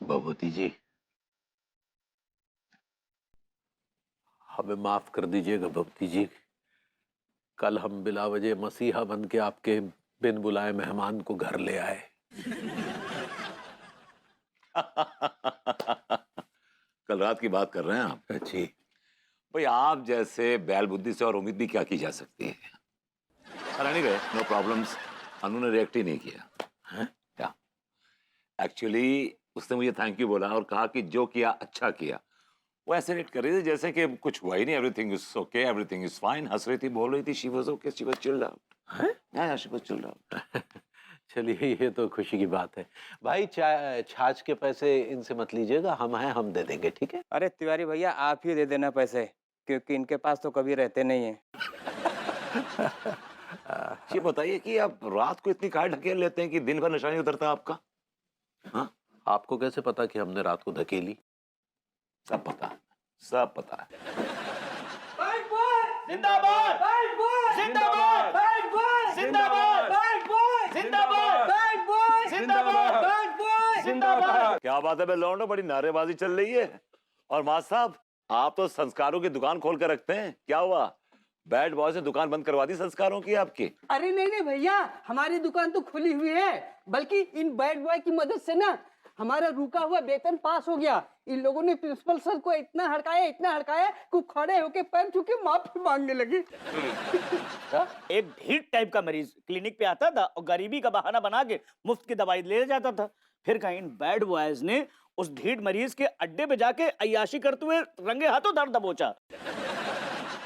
भगवती जी, हमें माफ कर दीजिएगा भगवती जी। कल हम बिला वजह मसीहा बन के आपके बिन बुलाए मेहमान को घर ले आए। कल रात की बात कर रहे हैं आप? जी। भाई आप जैसे बैल बुद्धि से और उम्मीद भी क्या की जा सकती है। Anyway, no problems. अनु ने रिएक्ट ही नहीं किया है क्या? एक्चुअली उसने मुझे थैंक यू बोला और कहा कि जो किया अच्छा किया। वो ऐसे रिएक्ट कर रही थी जैसे कि कुछ हुआ ही नहीं, everything is okay, everything is fine. हंस रही थी, बोल रही थी she was okay, she was chilled out. हां, शी वाज चिल्ड आउट। चलिए, ये तो खुशी की बात है। भाई छाछ के पैसे इनसे मत लीजिएगा, हम हैं, हम दे देंगे, ठीक है? अरे तिवारी भैया आप ही दे देना पैसे, क्योंकि इनके पास तो कभी रहते नहीं है। ये बताइए कि आप रात को इतनी काहे ढकेल लेते हैं कि दिन भर नशा नहीं उतरता आपका? हाँ, आपको कैसे पता कि हमने रात को धकेली? सब पता है, सब पता है। जिंदाबाद जिंदाबाद जिंदाबाद जिंदाबाद जिंदाबाद जिंदाबाद। क्या बात है बे लौंडो, बड़ी नारेबाजी चल रही है। और मां साहब, आप तो संस्कारों की दुकान खोल कर रखते हैं, क्या हुआ? बैड बॉय से दुकान बंद करवा दी संस्कारों की आपकी? अरे नहीं नहीं भैया, हमारी दुकान तो खुली हुई है, बल्कि इन बैड बॉय की मदद से ना हमारा रुका हुआ वेतन पास हो गया। इन लोगों ने प्रिंसिपल सर को इतना हड़काया कि खड़े होके पैर छू के माफी मांगने लगे। एक ढीठ टाइप का मरीज क्लिनिक पे आता था और गरीबी का बहाना बना के मुफ्त की दवाई ले जाता था। फिर कहीं इन बैड बॉयज ने उस ढीठ मरीज के अड्डे पे जाके अय्याशी करते हुए रंगे हाथों दर दबोचा।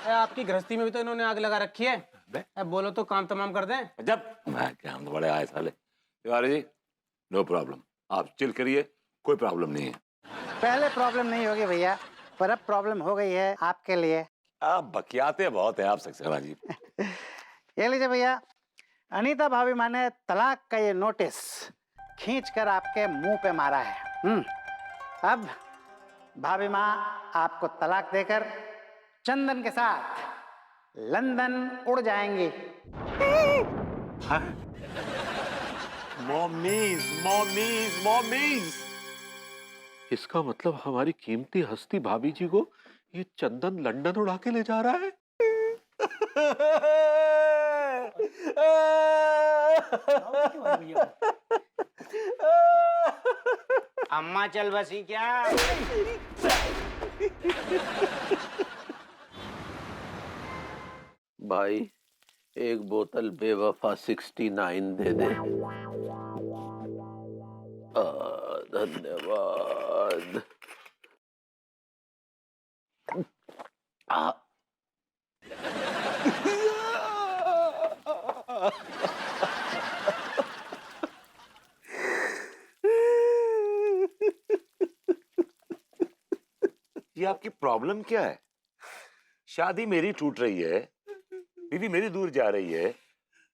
आपकी गृहस्थी में भी तो इन्होंने आग लगा रखी है। अब बोलो तो काम तमाम कर दें। जब मैं क्या, हम तो बड़े आए साले। तिवारी जी, नो प्रॉब्लम, आप चिल करिए, कोई प्रॉब्लम नहीं है। पहले प्रॉब्लम नहीं होगी भैया, पर अब प्रॉब्लम हो गई है आपके लिए। आप बकियाते बहुत है आप सक्सेना जी। ये लीजिए भैया, अनीता भाभी माँ ने तलाक का ये नोटिस खींचकर आपके मुंह पे मारा है। अब भाभी माँ आपको तलाक देकर चंदन के साथ लंदन उड़ जाएंगी। Mommies mommies mommies. इसका मतलब हमारी कीमती हस्ती भाभी जी को ये चंदन लंदन उड़ा के ले जा रहा है। अम्मा चल बसी क्या? भाई, एक बोतल बेवफा 69 दे दे। धन्यवाद। ये आपकी प्रॉब्लम क्या है? शादी मेरी टूट रही है, बीवी मेरी दूर जा रही है,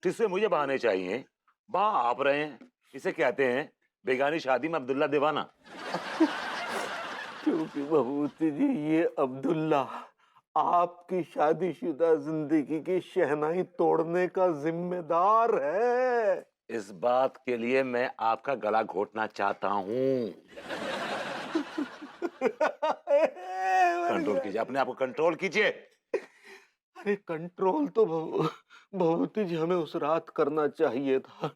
जिससे मुझे बहाने चाहिए, वहां आप रहे हैं। इसे कहते हैं बेगानी शादी में अब्दुल्ला दीवाना। क्योंकि भभूति जी, ये अब्दुल्ला आपकी शादीशुदा जिंदगी की शहनाई तोड़ने का जिम्मेदार है। इस बात के लिए मैं आपका गला घोटना चाहता हूँ। कंट्रोल कीजिए, अपने आप को कंट्रोल कीजिए। अरे कंट्रोल तो भभूति जी हमें उस रात करना चाहिए था।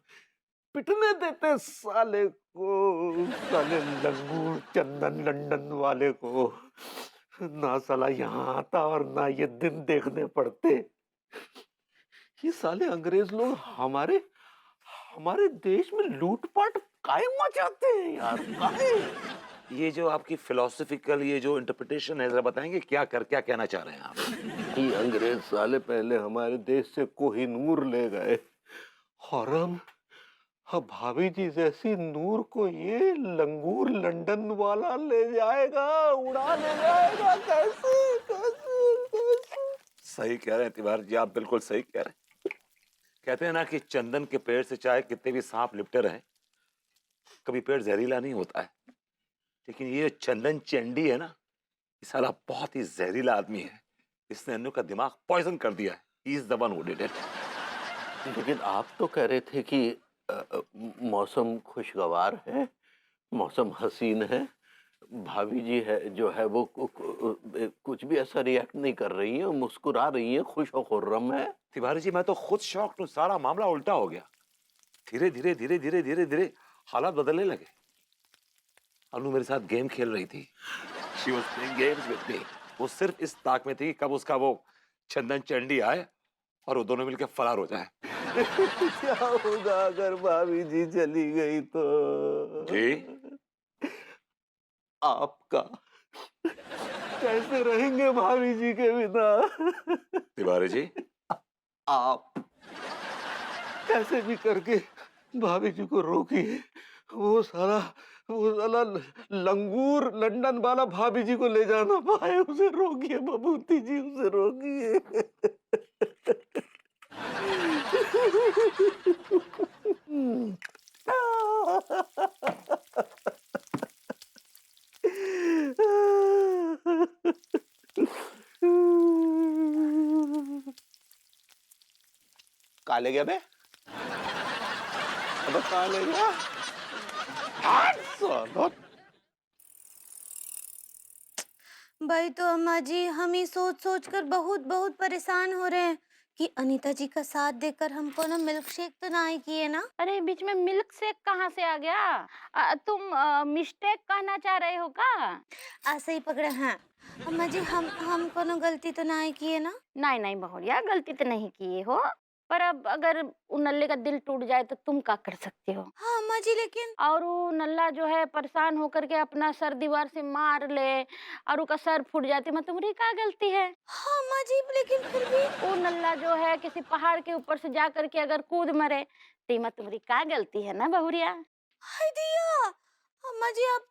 पिटने देते साले को, साले लंगूर चंदन लंदन वाले को। ना साला यहाँ आता और ना ये दिन देखने पड़ते। ये साले अंग्रेज लोग हमारे देश में लूटपाट काहे मचाते हैं यार, काहे? ये जो आपकी फिलोसफिकल ये जो इंटरप्रिटेशन है, जरा बताएंगे क्या कहना चाह रहे हैं आप? ये अंग्रेज साले पहले हमारे देश से कोहिनूर ले गए और हम भाभी जी जैसी नूर को ये लंगूर लंदन वाला ले जाएगा, उड़ा ले जाएगा। कैसे कैसे कैसे? सही कह रहे हैं तिवारी जी, आप बिल्कुल सही कह रहे हैं। कहते हैं ना कि चंदन के पेड़ से चाहे कितने भी सांप लिपटे रहे, कभी पेड़ जहरीला नहीं होता है। लेकिन ये चंदन चंडी है ना, ये साला बहुत ही जहरीला आदमी है। इसने अन्नू का दिमाग पॉइजन कर दिया है। He is the one who did it. लेकिन आप तो कह रहे थे कि मौसम खुशगवार है, मौसम हसीन है, भाभी जी है जो है वो कुछ भी ऐसा रिएक्ट नहीं कर रही है, मुस्कुरा रही है, खुश और खुर्रम है। तिवारी जी मैं तो खुद शॉक हूँ, सारा मामला उल्टा हो गया। धीरे धीरे धीरे धीरे धीरे धीरे हालात बदलने लगे। अनु मेरे साथ गेम खेल रही थी। She was playing games with me. वो सिर्फ इस ताक में थी कि कब उसका वो चंदन चंडी आए और वो दोनों मिलकर फरार हो जाए। क्या होगा अगर भाभी जी चली गई तो? जी आपका कैसे रहेंगे भाभी जी के बिना? तिवारी जी आप कैसे भी करके भाभी जी को रोकिए। वो साला लंगूर लंदन वाला भाभी जी को ले जाना पाए, उसे रोकिए बबूती जी, उसे रोकिए। कहा ले गया बे? अब कहा ले गया? भाई तो अम्मा जी हम ही सोच सोच कर बहुत बहुत परेशान हो रहे हैं कि अनीता जी का साथ देकर हमको ना मिल्क शेक तो ना ही किए ना। अरे बीच में मिल्क शेक कहाँ से आ गया? तुम मिस्टेक कहना चाह रहे हो का? ऐसे ही पकड़े हैं अम्मा जी, हम कोनो गलती तो ना ही किए ना? नहीं नहीं बहुरिया, गलती तो नहीं किए हो, पर अब अगर उ नल्ले का दिल टूट जाए तो तुम क्या कर सकते हो? हाँ अम्मा जी, लेकिन और वो नल्ला जो है परेशान होकर के अपना सर दीवार से मार ले और उसका सर फूट जाती, मैं तुम्हारी क्या गलती है? हाँ अम्मा जी, लेकिन फिर भी वो नल्ला जो है किसी पहाड़ के ऊपर से जा करके अगर कूद मरे तो मैं तुम्हारी क्या गलती है ना बहुरिया? हाय दिया अम्मा जी, अब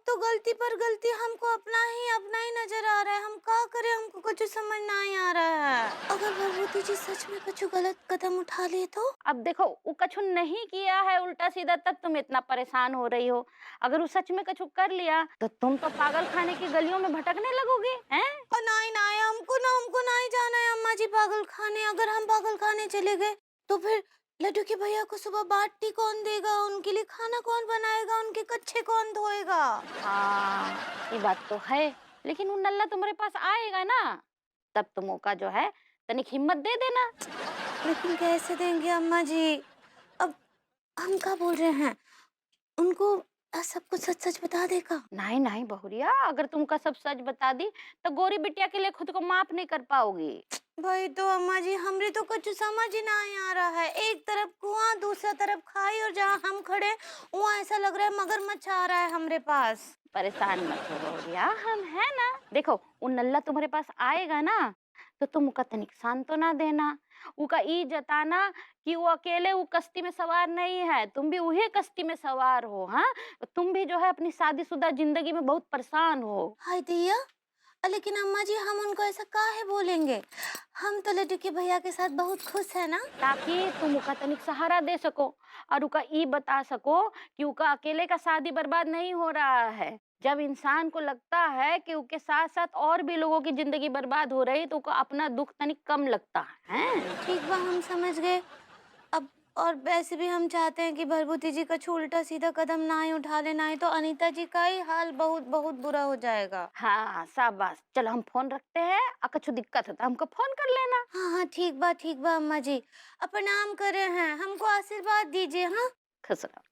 तो गलती पर गलती हमको अपना ही नजर आ रहा है। हम क्या करें, हमको कुछ समझ नहीं आ रहा है। अगर भगवती जी सच में कुछ गलत कदम उठा लिए तो? अब देखो वो कछु नहीं किया है उल्टा सीधा, तब तुम इतना परेशान हो रही हो। अगर वो सच में कछु कर लिया तो तुम तो पागल खाने की गलियों में भटकने लगोगे हैं? नहीं नहीं, हमको नहीं जाना है अम्मा जी पागल खाने। अगर हम पागल खाने चले गए तो फिर लड्डू के भैया को सुबह बाटी कौन देगा, उनके लिए खाना कौन बनाएगा, उनके कच्चे कौन धोएगा? हाँ ये बात तो है, लेकिन वो नल्ला तुम्हारे पास आएगा ना, तब तुम मौका जो है तनिक हिम्मत दे देना। लेकिन कैसे देंगे अम्मा जी? अब हम क्या बोल रहे हैं, उनको सब कुछ सच सच बता देगा? नहीं नहीं बहुरिया, अगर तुमका सब सच बता दी तो गोरी बिटिया के लिए खुद को माफ नहीं कर पाओगी। भाई तो अम्मा जी हमरे तो कुछ समझ ही नहीं आ रहा है। एक तरफ कुआं, दूसरा तरफ खाई, और जहाँ हम खड़े वहाँ ऐसा लग रहा है मगरमच्छ आ रहा है हमरे पास। परेशान मत हो बहुरिया, हम है ना। देखो वो नल्ला तुम्हारे पास आएगा ना तो तुम उसका तनिक सांत्वना देना, उसका ई जताना कि वो अकेले वो कश्ती में सवार नहीं है, तुम भी वही कश्ती में सवार हो। हाँ तुम भी जो है अपनी शादीशुदा जिंदगी में बहुत परेशान हो। हाय दिया, लेकिन अम्मा जी हम उनको ऐसा काहे बोलेंगे? हम तो लड्डू के भैया के साथ बहुत खुश है ना। ताकि तुम उसका तनिक सहारा दे सको और उसका ई बता सको कि उसका अकेले का शादी बर्बाद नहीं हो रहा है। जब इंसान को लगता है कि उसके साथ साथ और भी लोगों की जिंदगी बर्बाद हो रही तो उसको अपना दुख तनिक कम लगता है। ठीक बा, हम समझ गए। अब और वैसे भी हम चाहते हैं कि भरभूति जी का उल्टा सीधा कदम ना ही उठा लेना, है तो अनीता जी का ही हाल बहुत बहुत बुरा हो जाएगा। हाँ शाबाश, चलो हम फोन रखते हैं, अगर कुछ दिक्कत होता है हमको फोन कर लेना। हाँ हाँ ठीक बा अम्मा जी, प्रणाम करे हैं, हमको आशीर्वाद दीजिए। हाँ खुश रहो।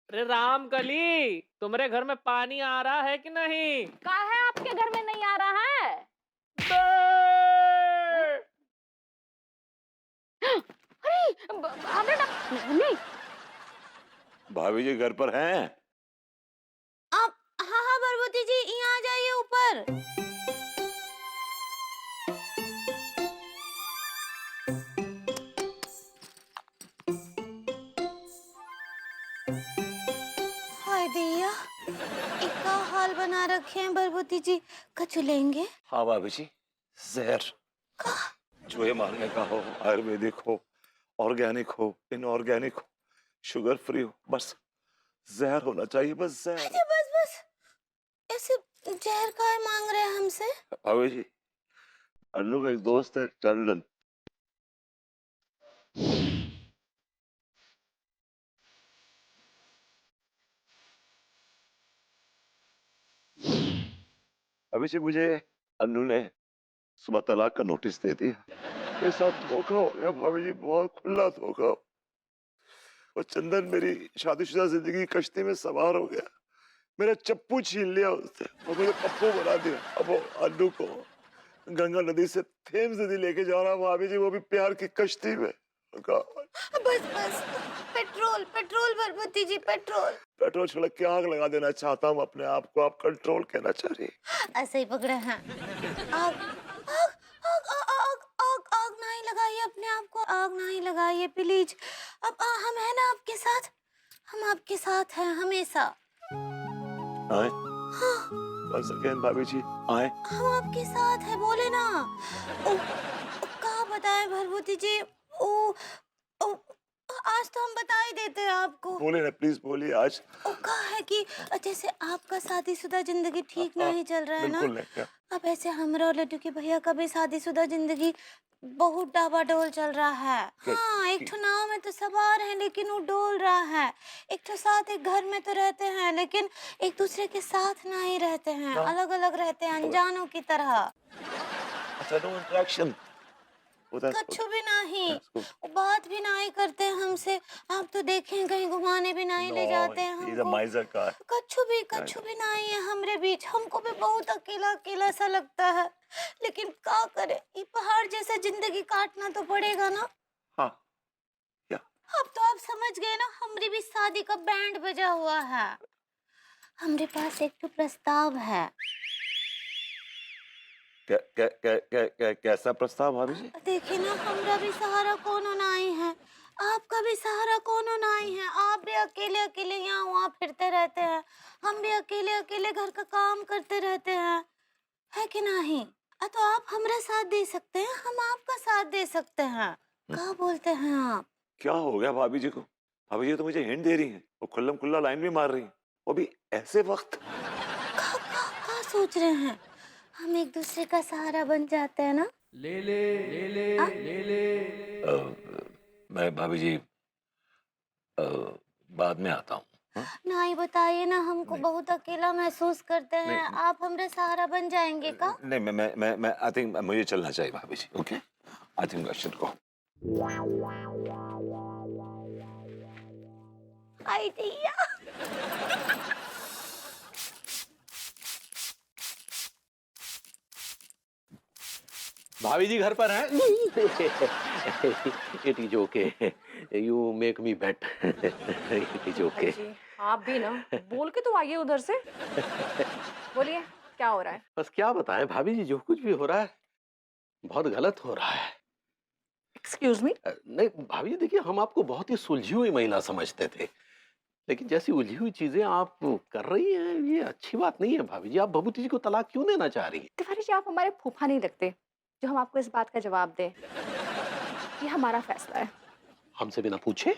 अरे रामकली, तुम्हारे घर में पानी आ रहा है कि नहीं? का है आपके घर में नहीं आ रहा है? अरे नहीं, भाभी जी घर पर हैं? आप हाँ हाँ भरभूति जी यहाँ आ जाइए ऊपर। हाय दिया, इतना हाल बना रखे हैं भरभूति जी, कछु लेंगे? हाँ भाभी जी, जहर चूहे मारने का हो, आयुर्वेदिक हो, ऑर्गेनिक हो, इनऑर्गेनिक हो, शुगर फ्री हो, बस जहर होना चाहिए, बस जहर। अच्छा बस ऐसे जहर का मांग रहे हैं हमसे? भाभी जी, अन्नू का एक दोस्त है चंदन, अभी से मुझे अन्नू ने सुबह तलाक का नोटिस दे दिया। मेरे साथ धोखा हो गया भाभी जी, बहुत खुला धोखा। और चंदन मेरी शादीशुदा जिंदगी की कश्ती में सवार हो गया। मेरा चप्पू छीन लिया उसने और मुझे पप्पू बना दिया। अब वो अन्नू को गंगा नदी से थेम्स नदी लेके जा रहा भाभी जी, वो भी प्यार की कश्ती में। बस बस, पेट्रोल पेट्रोल भरभूति जी, पेट्रोल। पेट्रोल छिड़क के आग लगा देना चाहता हूँ अपने आप को, आप कंट्रोल कहना चाह रही। ऐसे ही पकड़े हैं। आग आग आग आग आग आग नहीं लगाइए अपने आप को, आग नहीं लगाइए प्लीज। अब हम है ना आपके साथ, हम आपके साथ हैं हमेशा। आए? हाँ, once again भाभी जी, आए? हम आपके साथ है, बोले ना। क्या बताएं भरभूति जी, आज तो हम बता ही देते हैं आपको। बोले ना प्लीज, बोलिए आज। कहा है कि जैसे आपका शादीशुदा जिंदगी ठीक नहीं चल रहा है ना, बिल्कुल नहीं क्या? अब ऐसे हमरा और लड्डू की भैया का भी शादीशुदा जिंदगी बहुत डाबाडोल चल रहा है। हाँ, एक ठो नाव में तो सवार है लेकिन वो डोल रहा है। एक ठो साथ एक घर में तो रहते हैं लेकिन एक दूसरे के साथ नहीं रहते हैं, अलग अलग रहते हैं, अनजानों की तरह। अच्छा, नो इंटरेक्शन। कछु भी नहीं, वो बात भी नहीं करते हैं हमसे। आप तो देखें कहीं घुमाने भी नहीं ले जाते हैं हमको। कछु भी नहीं है हमरे बीच। हमको भी बहुत अकेला अकेला सा लगता है, लेकिन क्या करे, ये पहाड़ जैसा जिंदगी काटना तो पड़ेगा ना। हाँ, क्या? अब तो आप समझ गए ना, हमारी भी शादी का बैंड बजा हुआ है। हमारे पास एक तो प्रस्ताव है। कैसा प्रस्ताव भाभी जी? देखिए ना, हमारा भी सहारा कोनो नहीं है, आपका भी सहारा कोनो नहीं है। आप भी अकेले अकेले यहाँ वहाँ फिरते रहते हैं, हम भी अकेले अकेले घर का काम करते रहते हैं, है कि नहीं? तो आप हमारा साथ दे सकते हैं, हम आपका साथ दे सकते हैं। क्या बोलते हैं आप? क्या हो गया भाभी जी को? भाभी जी तो मुझे हिंट दे रही हैं, वो खुल्लम खुल्ला लाइन भी मार रही हैं, वो भी ऐसे वक्त। क्या सोच रहे हैं? हम एक दूसरे का सहारा बन जाते हैं ना। ले ले ले ले ले ले। मैं भाभी जी बाद में आता हूँ। नहीं बताइए ना, हमको बहुत अकेला महसूस करते हैं। आप हमारे सहारा बन जाएंगे का? नहीं, मैं आई थिंक मुझे चलना चाहिए भाभी जी। Okay, I think I should go. आई दैया। भाभी जी घर पर हैं? It is okay, you make me bet. It is okay. आप भी ना बोल के तो आइए उधर से। बोलिए क्या हो रहा है? बस क्या बताएं भाभी जी, जो कुछ भी हो रहा है बहुत गलत हो रहा है। Excuse me? नहीं भाभी जी, देखिए हम आपको बहुत ही सुलझी हुई महिला समझते थे, लेकिन जैसी उलझी हुई चीजें आप कर रही हैं ये अच्छी बात नहीं है। भाभी जी, आप भभूति जी को तलाक क्यों देना चाह रही हैं? तिवारी जी, आप हमारे फूफा नहीं लगते जो हम आपको इस बात का जवाब दें। ये हमारा फैसला है। हमसे बिना पूछे?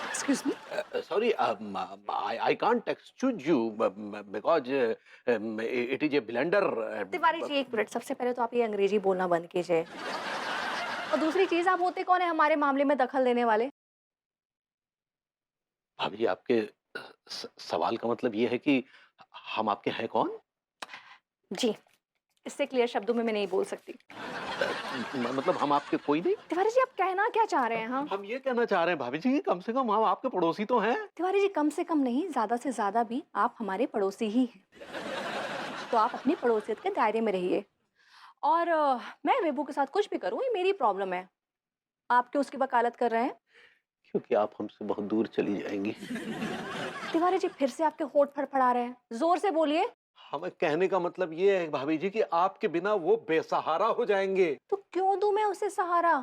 Excuse me? Sorry, I can't excuse you because it is a blender. Tiwari ji एक मिनट, सबसे पहले तो आप ये अंग्रेजी बोलना बंद कीजिए, और दूसरी चीज, आप होते कौन है हमारे मामले में दखल देने वाले? भाभी जी, आपके सवाल का मतलब ये है कि हम आपके हैं कौन? जी, इससे क्लियर शब्दों में मैं नहीं बोल सकती। मतलब हम आपके कोई नहीं? तिवारी जी, आप कहना क्या चाह रहे हैं? हम ये कहना चाह रहे हैं भाभी जी कि कम से कम हम आपके पड़ोसी तो हैं। तिवारी जी, कम से कम नहीं, ज्यादा से ज्यादा भी आप हमारे पड़ोसी ही हैं। तो आप अपनी पड़ोसियत के दायरे में रहिए, और मैं वेबू के साथ कुछ भी करूँ ये मेरी प्रॉब्लम है। आप क्यों उसकी वकालत कर रहे हैं? क्योंकि आप हमसे बहुत दूर चली जाएंगी। तिवारी जी, फिर से आपके होंठ फड़फड़ा रहे हैं, जोर से बोलिए। हमें कहने का मतलब ये है भाभी जी कि आपके बिना वो बेसहारा हो जाएंगे। तो क्यों दूं मैं उसे सहारा?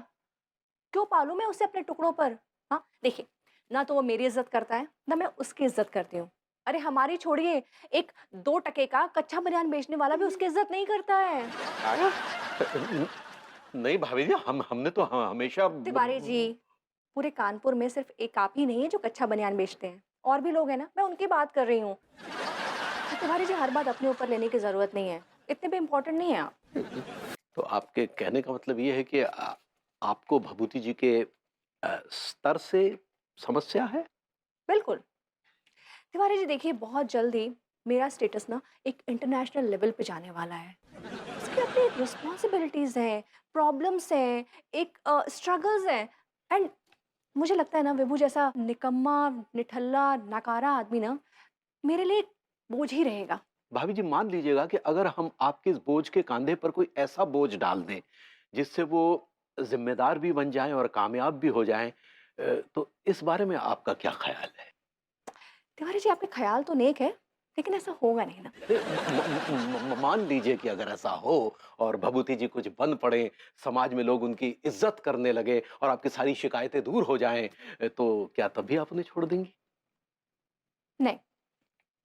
क्यों पालूं मैं उसे अपने टुकड़ों पर? हाँ देखिए, ना तो वो मेरी इज्जत करता है ना मैं उसकी इज्जत करती हूँ। अरे हमारी छोड़िए, एक 2 टके का कच्चा बनियान बेचने वाला भी उसकी इज्जत नहीं करता है। नहीं भाभी जी, हमने तो हमेशा। तिवारी जी, पूरे कानपुर में सिर्फ एक आप ही नहीं है जो कच्चा बनियान बेचते हैं, और भी लोग हैं ना, मैं उनकी बात कर रही हूँ। तिवारी जी, हर बात अपने ऊपर लेने की जरूरत नहीं है, इतने भी इम्पोर्टेंट नहीं है आप। तो आपके कहने का मतलब ये है कि आपको भभूति जी के स्तर से समस्या है? बिल्कुल। तिवारी जी देखिए, बहुत जल्दी मेरा स्टेटस ना एक इंटरनेशनल लेवल पे जाने वाला है। उसकी अपनी रिस्पॉन्सिबिलिटीज हैं, प्रॉब्लम्स हैं, एक स्ट्रगल्स हैं। एंड मुझे लगता है ना विभू जैसा निकम्मा, निठल्ला, नकारा आदमी ना मेरे लिए एक बोझ ही रहेगा। भाभी जी मान लीजिएगा कि अगर हम आपके इस बोझ के कंधे पर कोई ऐसा बोझ डाल दें जिससे वो जिम्मेदार भी बन जाएं और कामयाब भी हो जाएं, तो इस बारे में आपका क्या ख्याल है? तिवारी जी आपके ख्याल तो नेक है, लेकिन ऐसा होगा नहीं ना। मान लीजिए कि अगर ऐसा हो और भभूति जी कुछ बन पड़े, समाज में लोग उनकी इज्जत करने लगे और आपकी सारी शिकायतें दूर हो जाएं, तो क्या तब भी आप उन्हें छोड़ देंगी? नहीं,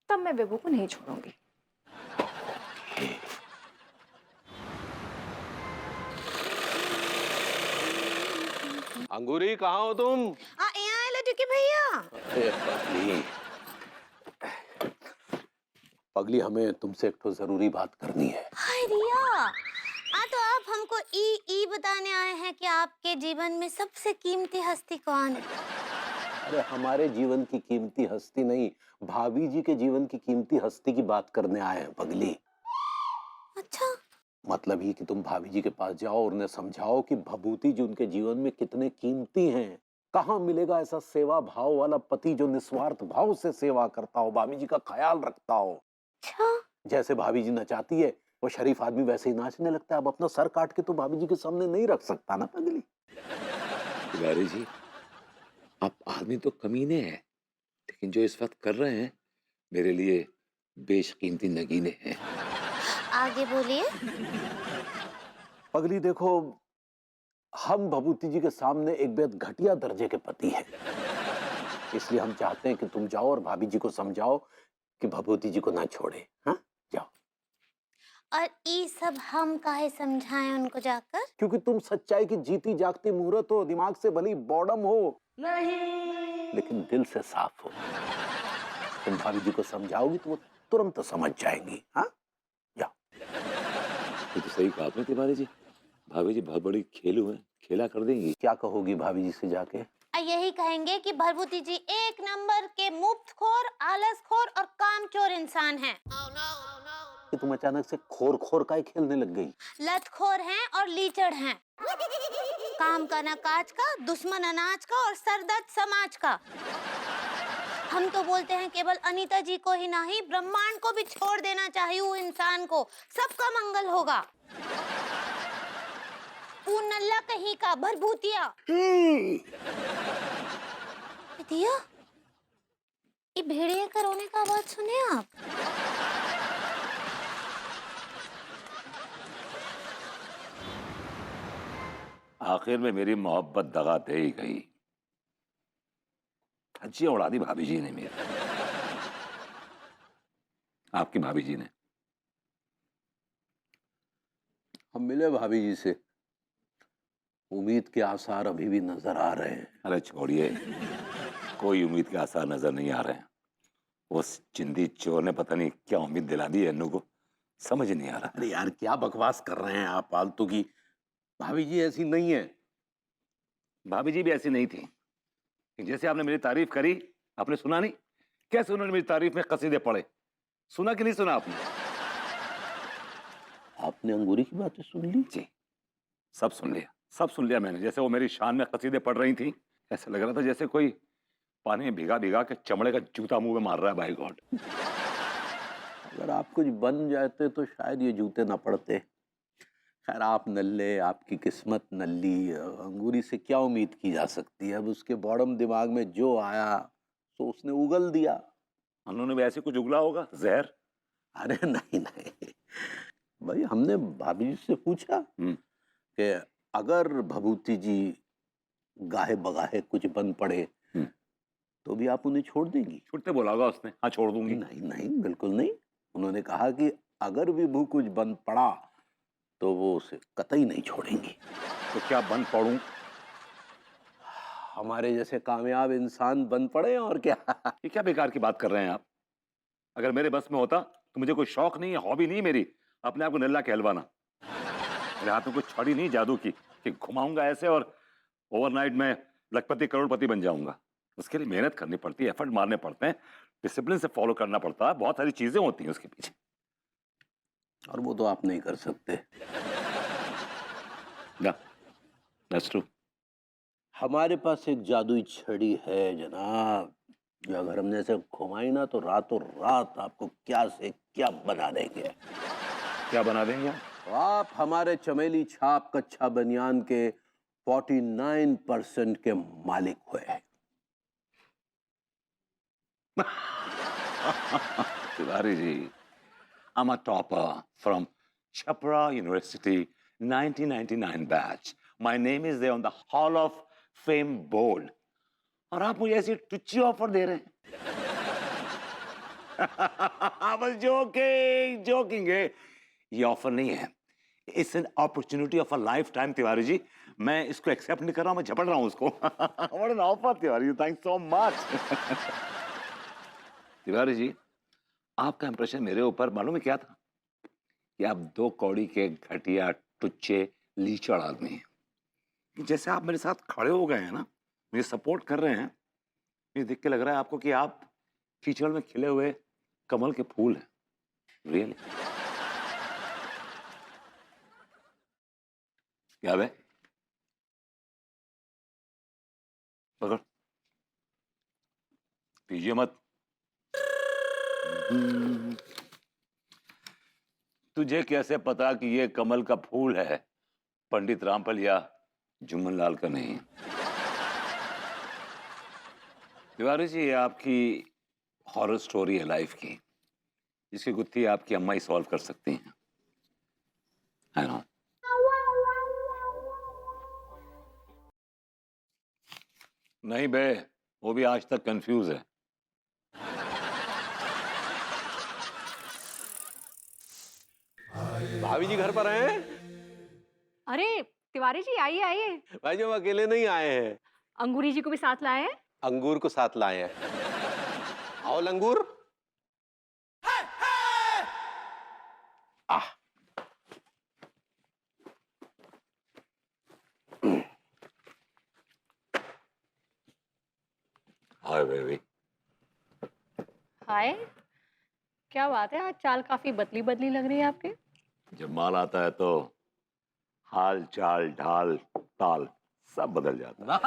तब मैं विभू को नहीं छोड़ूंगी। अंगूरी कहाँ हो तुम? यहाँ आए लड्डू भैया। अरे पगली, पगली हमें तुमसे एक तो जरूरी बात करनी है। हाय रिया, तो आप हमको ई बताने आए हैं कि आपके जीवन में सबसे कीमती हस्ती कौन है? अरे हमारे जीवन की कीमती हस्ती नहीं, भाभी जी के जीवन की कीमती हस्ती की बात करने आए हैं पगली। अच्छा, मतलब ये कि तुम भाभी जी के पास जाओ और उन्हें समझाओ कि भभूति जी उनके जीवन में कितने कीमती हैं। कहाँ मिलेगा ऐसा सेवा भाव वाला पति जो निस्वार्थ भाव से सेवा करता हो, भाभी जी का ख्याल रखता हो। अच्छा, जैसे भाभी जी नचाती है वो शरीफ आदमी वैसे ही नाचने लगता है। अब अपना सर काट के तो भाभी जी के सामने नहीं रख सकता ना पगली। तिवारी जी, आप आदमी तो कमीने हैं, लेकिन जो इस वक्त कर रहे हैं मेरे लिए बेशकीमती नगीने हैं। आगे बोलिए। पगली देखो, हम भभूति जी के सामने एक बेहद घटिया दर्जे के पति हैं, इसलिए हम चाहते हैं कि तुम जाओ और भाभी जी को समझाओ कि भभूति जी को ना छोड़े। हाँ, जाओ। और ये सब हम काहे समझाएं उनको जाकर? क्योंकि तुम सच्चाई की जीती जागती मूर्त हो, दिमाग से भली बॉडम हो नहीं, लेकिन दिल से साफ हो। तुम भाभी जी को समझाओगी तो वो तुरंत समझ जाएंगी। हाँ, जाओ। ये तो सही कहा आपने तिवारी जी, भाभी जी बहुत बड़ी खेलू है, खेला कर देंगी। क्या कहोगी भाभी जी से जाके? यही कहेंगे कि भभूति जी एक नंबर के मुफ्तखोर, आलसखोर और कामचोर इंसान हैं। कि तुम अचानक से खोर खोर का ही खेलने लग गई। लतखोर हैं और लीचड़ हैं। काम का ना काज का, दुश्मन अनाज का और सरदर्द समाज का। हम तो बोलते हैं केवल अनीता जी को ही नहीं, ब्रह्मांड को भी छोड़ देना चाहिए वो इंसान को, सबका मंगल होगा। वो नल्ला कहीं का भरभूतिया। दिया, ये भेड़िया का रोने का आवाज सुने आप? आखिर में मेरी मोहब्बत दगा दे ही गई। अच्छी उड़ा दी भाभी जी ने मेरी, आपकी भाभी जी ने। हम मिले भाभी जी से, उम्मीद के आसार अभी भी नजर आ रहे हैं। अरे छोड़िए, कोई उम्मीद के आसार नजर नहीं आ रहे हैं। उस चिंदी चोर ने पता नहीं क्या उम्मीद दिला दी है अन्नू को, समझ नहीं आ रहा। अरे यार क्या बकवास कर रहे हैं आप फालतू की। भाभी जी ऐसी नहीं है। भाभी जी भी ऐसी नहीं थी। जैसे आपने मेरी तारीफ करी, आपने सुना नहीं? कैसे उन्होंने मेरी तारीफ में कसीदे पढ़े, सुना कि नहीं सुना आपने? आपने अंगूरी की बातें सुन ली? जी, सब सुन लिया, सब सुन लिया मैंने। जैसे वो मेरी शान में कसीदे पढ़ रही थी, ऐसा लग रहा था जैसे कोई पानी में भिगा भिगा के चमड़े का जूता मुंह में मार रहा है। बाय गॉड, अगर आप कुछ बन जाते तो शायद ये जूते ना पड़ते। खैर आप नल्ले, आपकी किस्मत नल्ली, अंगूरी से क्या उम्मीद की जा सकती है। अब उसके बॉडम दिमाग में जो आया तो उसने उगल दिया। उन्होंने भी ऐसे कुछ उगला होगा जहर। अरे नहीं नहीं भाई, हमने भाभी जी से पूछा कि अगर भभूति जी गाहे बगाहे कुछ बन पड़े तो भी आप उन्हें छोड़ देंगी? छूटते बोला होगा उसने, हाँ छोड़ दूंगी। नहीं नहीं बिल्कुल नहीं। उन्होंने कहा कि अगर विभू कुछ बन पड़ा तो वो उसे कतई नहीं छोड़ेंगी। तो क्या बन पड़ूं? हमारे जैसे कामयाब इंसान बन पड़े और क्या। ये क्या बेकार की बात कर रहे हैं आप? अगर मेरे बस में होता तो मुझे कोई शौक नहीं है, हॉबी नहीं मेरी अपने आप को नल्ला कहलवाना। मेरे हाथ में कोई छड़ी नहीं जादू की कि घुमाऊंगा ऐसे और ओवरनाइट में लखपति करोड़पति बन जाऊंगा। उसके लिए मेहनत करनी पड़ती है, एफर्ट मारने पड़ते हैं, डिसिप्लिन से फॉलो करना पड़ता है, बहुत सारी चीजें होती हैं उसके पीछे। और वो तो आप नहीं कर सकते। That's true. हमारे पास एक जादुई छड़ी है जनाब, जो अगर हमने ऐसे घुमाई ना तो रातों रात आपको क्या से क्या बना देंगे। क्या बना देंगे? आप हमारे चमेली छाप कच्छा बनियान के 49% के मालिक हुए। Tiwari ji, I'm a topper from Chhapra University 1999 batch. My name is there on the Hall of Fame board. और आप मुझे ऐसी टुच्ची ऑफर दे रहे हैं? बस जोकिंग है। ये ऑफर नहीं है, it's an opportunity of a lifetime. Tiwari ji, मैं इसको एक्सेप्ट नहीं कर रहा हूं, मैं झपट रहा हूं उसको। What an offer Tiwari ji, thanks so much. Tiwari ji, आपका इंप्रेशन मेरे ऊपर मालूम है क्या था? कि आप 2 कौड़ी के घटिया टुच्चे लीचड़ आदमी हैं। जैसे आप मेरे साथ खड़े हो गए हैं ना, मुझे सपोर्ट कर रहे हैं, ये देख के लग रहा है आपको कि आप कीचड़ में खिले हुए कमल के फूल हैं। रियली क्या बे? पकड़, पीजिए मत। तुझे कैसे पता कि ये कमल का फूल है, पंडित रामफल या जुम्मन लाल का नहीं? तिवारी जी, ये आपकी हॉरर स्टोरी है लाइफ की, जिसकी गुत्थी आपकी अम्मा ही सॉल्व कर सकती हैं। है ना? नहीं बे, वो भी आज तक कंफ्यूज है। भाभी जी घर पर हैं? अरे तिवारी जी, आइए आइए। भाई जी, हम अकेले नहीं आए हैं, अंगूरी जी को भी साथ लाए हैं। अंगूर को साथ लाए हैं। आओ लंगूर। आह। Hi baby. हाय, क्या बात है, आज चाल काफी बदली बदली लग रही है आपकी। जब माल आता है तो हाल चाल ढाल ताल सब बदल जाता है।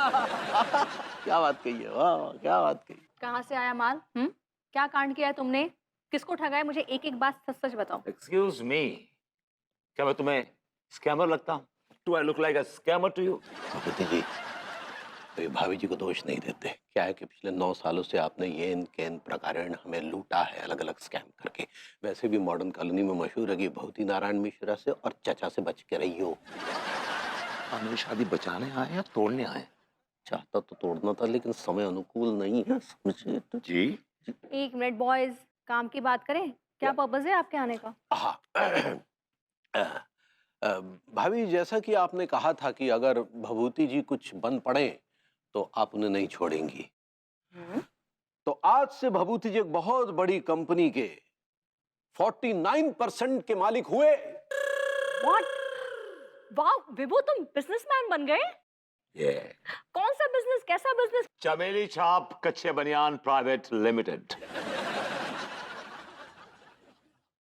क्या बात कही है, वाह क्या बात कही। कहाँ से आया माल? क्या कांड किया है तुमने? किसको ठगाया? मुझे एक एक बात सच सच बताओ। एक्सक्यूज मी, क्या मैं तुम्हें स्कैमर लगता हूँ? Do I look like a scammer to you? Bhagwati ji, तो ये भाभी जी को दोष नहीं देते। क्या है कि पिछले 9 सालों से आपने ये इनके इन प्रकारेण हमें लूटा है, अलग अलग स्कैम करके। वैसे भी मॉडर्न कॉलोनी में मशहूर है कि भगवती नारायण मिश्रा से और चचा से बच के रही हो। आप मेरी शादी बचाने आए या तोड़ने आए? चाहता तो तोड़ना था, लेकिन समय अनुकूल नहीं है, समझे तो। जी 1 मिनट बॉयज, काम की बात करें। क्या पर्पस है आपके आने का? भाभी, जैसा कि आपने कहा था कि अगर भभूति जी कुछ बन पड़े तो आप उन्हें नहीं छोड़ेंगी, तो आज से भभूति जी एक बहुत बड़ी कंपनी के 49% के मालिक हुए। What? वाह विभू, तुम बिजनेसमैन बन गए? yeah. कौन सा बिजनेस, कैसा बिजनेस? चमेली छाप कच्चे बनियान प्राइवेट लिमिटेड।